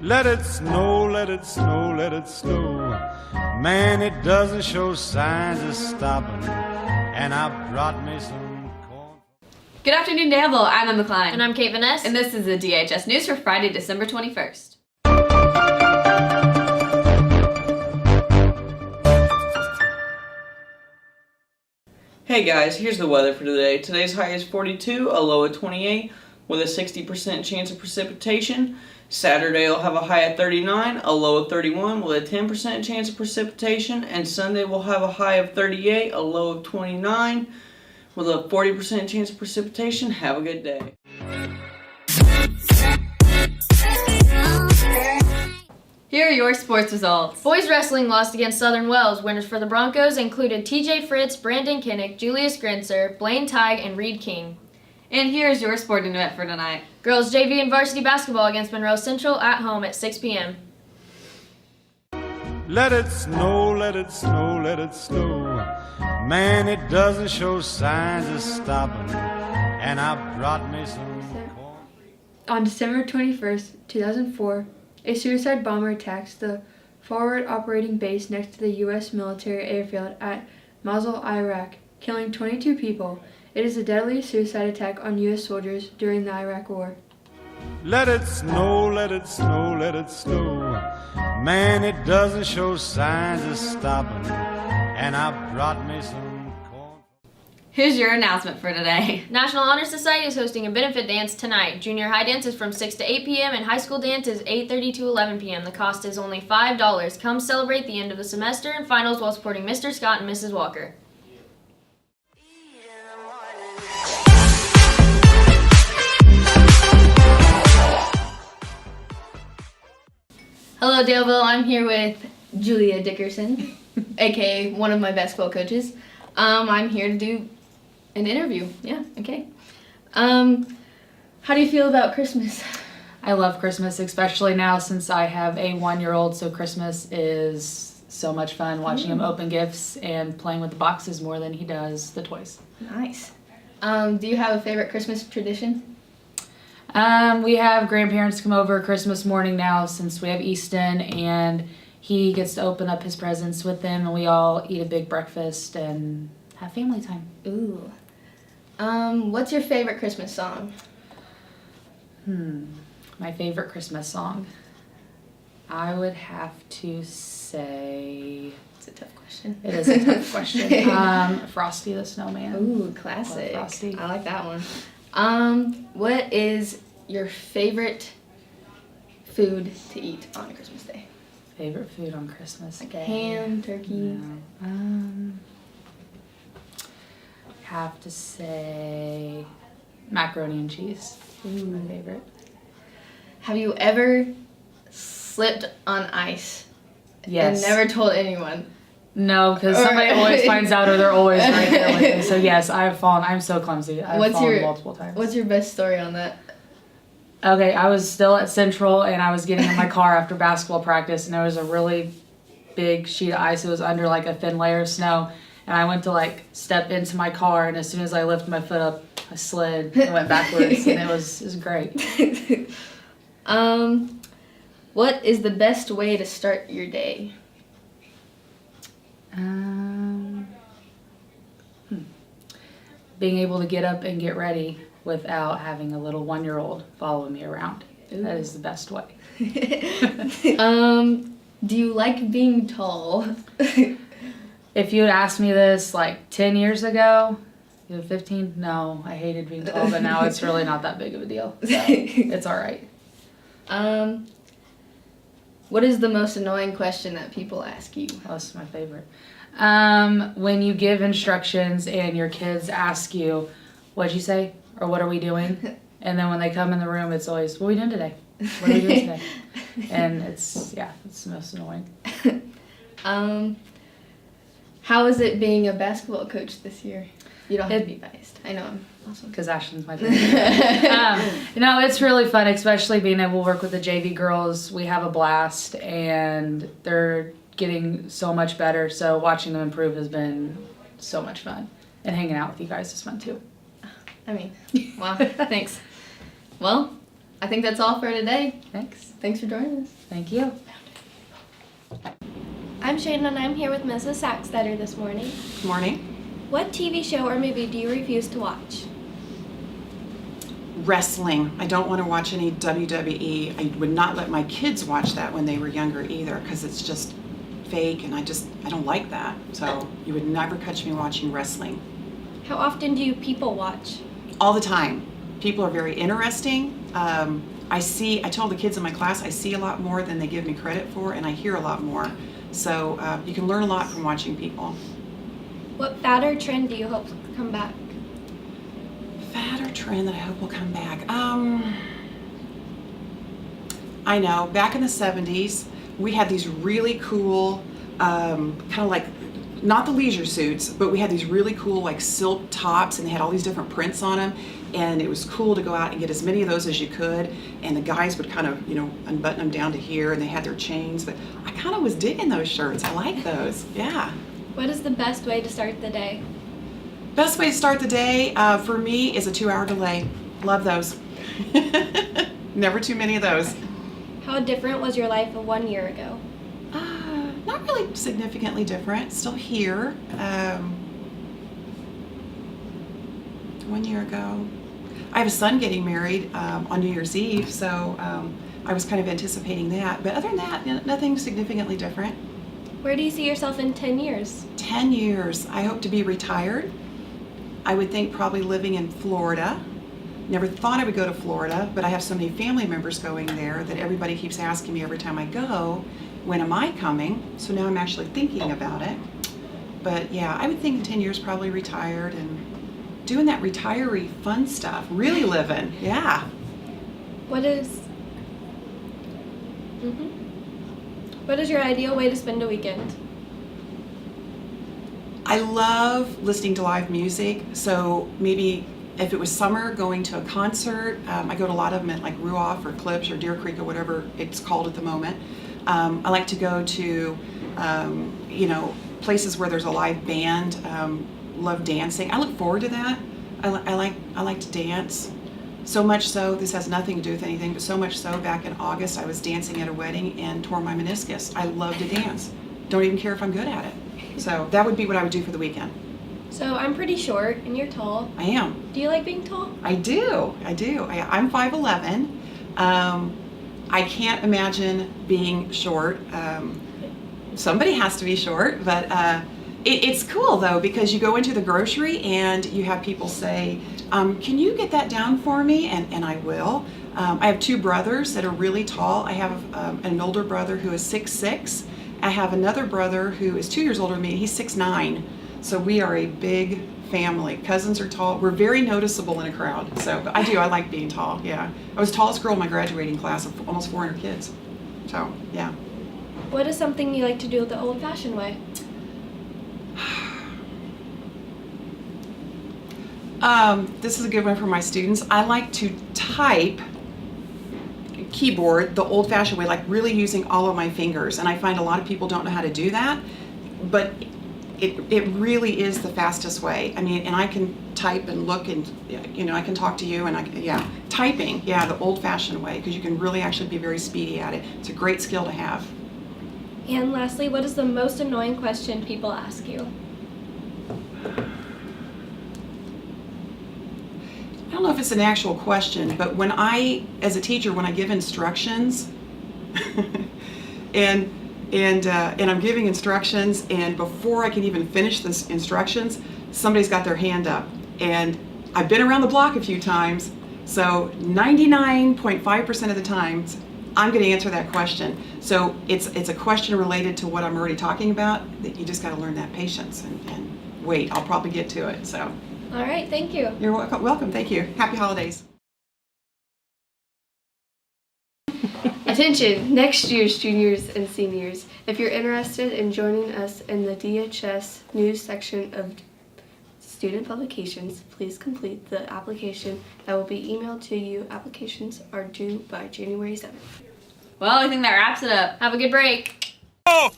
Let it snow, let it snow, let it snow. Man, it doesn't show signs of stopping. And I brought me some corn. Good afternoon, Daleville. I'm Emma Klein. And I'm Kate Vaness. And this is the DHS News for Friday, December 21st. Hey guys, here's the weather for today. Today's high is 42, a low of 28, with a 60% chance of precipitation. Saturday will have a high of 39, a low of 31, with a 10% chance of precipitation. And Sunday will have a high of 38, a low of 29, with a 40% chance of precipitation. Have a good day. Here are your sports results. Boys wrestling lost against Southern Wells. Winners for the Broncos included TJ Fritz, Brandon Kinnick, Julius Grinzer, Blaine Teig, and Reed King. And here's your sporting event for tonight. Girls JV and varsity basketball against Monroe Central at home at 6 p.m. Let it snow, let it snow, let it snow. Man, it doesn't show signs of stopping. And I brought me some corn. On December 21st, 2004, a suicide bomber attacks the forward operating base next to the U.S. military airfield at Mosul, Iraq, killing 22 people. It is a deadly suicide attack on U.S. soldiers during the Iraq War. Let it snow, let it snow, let it snow. Man, it doesn't show signs of stopping. And I brought me some corn. Here's your announcement for today. National Honor Society is hosting a benefit dance tonight. Junior high dance is from 6 to 8 p.m. and high school dance is 8:30 to 11 p.m. The cost is only $5. Come celebrate the end of the semester and finals while supporting Mr. Scott and Mrs. Walker. Hello, Daleville. I'm here with Julia Dickerson, aka one of my basketball coaches. I'm here to do an interview. Yeah, okay. How do you feel about Christmas? I love Christmas, especially now since I have a 1-year-old, so Christmas is so much fun watching him open gifts and playing with the boxes more than he does the toys. Nice. Do you have a favorite Christmas tradition? We have grandparents come over Christmas morning now since we have Easton, and he gets to open up his presents with them, and we all eat a big breakfast and have family time. Ooh. What's your favorite Christmas song? My favorite Christmas song, I would have to say... It's a tough question. It is a tough question. Frosty the Snowman. Ooh, classic. Frosty. I like that one. What is your favorite food to eat on Christmas Day? Favorite food on Christmas Like Day? ham, turkey. No. Have to say macaroni and cheese. My favorite. Have you ever slipped on ice Yes. and never told anyone? No, because somebody always finds out, or they're always right there with me. So yes, I've fallen. I'm so clumsy. I've fallen multiple times. What's your best story on that? Okay, I was still at Central, and I was getting in my car after basketball practice, and there was a really big sheet of ice. It was under like a thin layer of snow, and I went to like step into my car, and as soon as I lifted my foot up, I slid and went backwards, and it was great. What is the best way to start your day? Being able to get up and get ready without having a little 1-year-old following me around. Ooh. That is the best way. Do you like being tall? If you had asked me this like 10 years ago, 15, no, I hated being tall, but now it's really not that big of a deal. So it's all right. What is the most annoying question that people ask you? Oh, this is my favorite. When you give instructions and your kids ask you, what'd you say? Or what are we doing? And then when they come in the room, it's always, what are we doing today? What are we doing today? And it's the most annoying. How is it being a basketball coach this year? You don't have to be biased. I know, I'm awesome. Because Ashton's my favorite. No, it's really fun, especially being able to work with the JV girls. We have a blast, and they're getting so much better. So watching them improve has been so much fun. And hanging out with you guys is fun, too. I mean, wow, thanks. Well, I think that's all for today. Thanks. Thanks for joining us. Thank you. I'm Shayden and I'm here with Mrs. Saxtetter this morning. Good morning. What TV show or movie do you refuse to watch? Wrestling. I don't want to watch any WWE. I would not let my kids watch that when they were younger either, because it's just fake and I don't like that. So you would never catch me watching wrestling. How often do you people watch? All the time. People are very interesting. I told the kids in my class, I see a lot more than they give me credit for, and I hear a lot more. So you can learn a lot from watching people. What fad or trend do you hope to come back? Fad or trend that I hope will come back? I know, back in the 70s, we had these really cool, kind of like, not the leisure suits, but we had these really cool like silk tops and they had all these different prints on them. And it was cool to go out and get as many of those as you could. And the guys would kind of, unbutton them down to here and they had their chains. But I kind of was digging those shirts. I like those, yeah. What is the best way to start the day? Best way to start the day for me is a 2-hour delay. Love those. Never too many of those. How different was your life of 1 year ago? Not really significantly different. Still here. 1 year ago. I have a son getting married on New Year's Eve, so I was kind of anticipating that. But other than that, nothing significantly different. Where do you see yourself in 10 years? 10 years. I hope to be retired. I would think probably living in Florida. Never thought I would go to Florida, but I have so many family members going there that everybody keeps asking me every time I go, when am I coming? So now I'm actually thinking about it. But yeah, I would think in 10 years probably retired and doing that retiree fun stuff, really living, yeah. What is your ideal way to spend a weekend? I love listening to live music, so maybe if it was summer, going to a concert. I go to a lot of them at like Ruoff or Clips or Deer Creek or whatever it's called at the moment. I like to go to, places where there's a live band. Love dancing. I look forward to that. I like to dance. So much so, this has nothing to do with anything, but so much so back in August I was dancing at a wedding and tore my meniscus. I love to dance. Don't even care if I'm good at it. So that would be what I would do for the weekend. So I'm pretty short and you're tall. I am. Do you like being tall? I do. I'm 5'11". I can't imagine being short. Somebody has to be short, but it's cool though, because you go into the grocery and you have people say, can you get that down for me? And I will. I have 2 brothers that are really tall. I have an older brother who is 6'6". I have another brother who is 2 years older than me, and he's 6'9". So we are a big family. Cousins are tall. We're very noticeable in a crowd. So but I like being tall, yeah. I was the tallest girl in my graduating class of almost 400 kids. So, yeah. What is something you like to do the old-fashioned way? This is a good one for my students. I like to type keyboard the old-fashioned way, like really using all of my fingers. And I find a lot of people don't know how to do that, but it really is the fastest way. I mean, and I can type and look and, I can talk to you and typing, the old-fashioned way, because you can really actually be very speedy at it. It's a great skill to have. And lastly, what is the most annoying question people ask you? I don't know if it's an actual question, but when as a teacher, when I give instructions, and I'm giving instructions, and before I can even finish the instructions, somebody's got their hand up. And I've been around the block a few times, so 99.5% of the times, I'm going to answer that question. So it's a question related to what I'm already talking about, that you just got to learn that patience and wait. I'll probably get to it. So. All right, thank you. You're welcome. Thank you. Happy holidays. Attention, next year's juniors and seniors. If you're interested in joining us in the DHS news section of student publications, please complete the application that will be emailed to you. Applications are due by January 7th. Well, I think that wraps it up. Have a good break. Oh!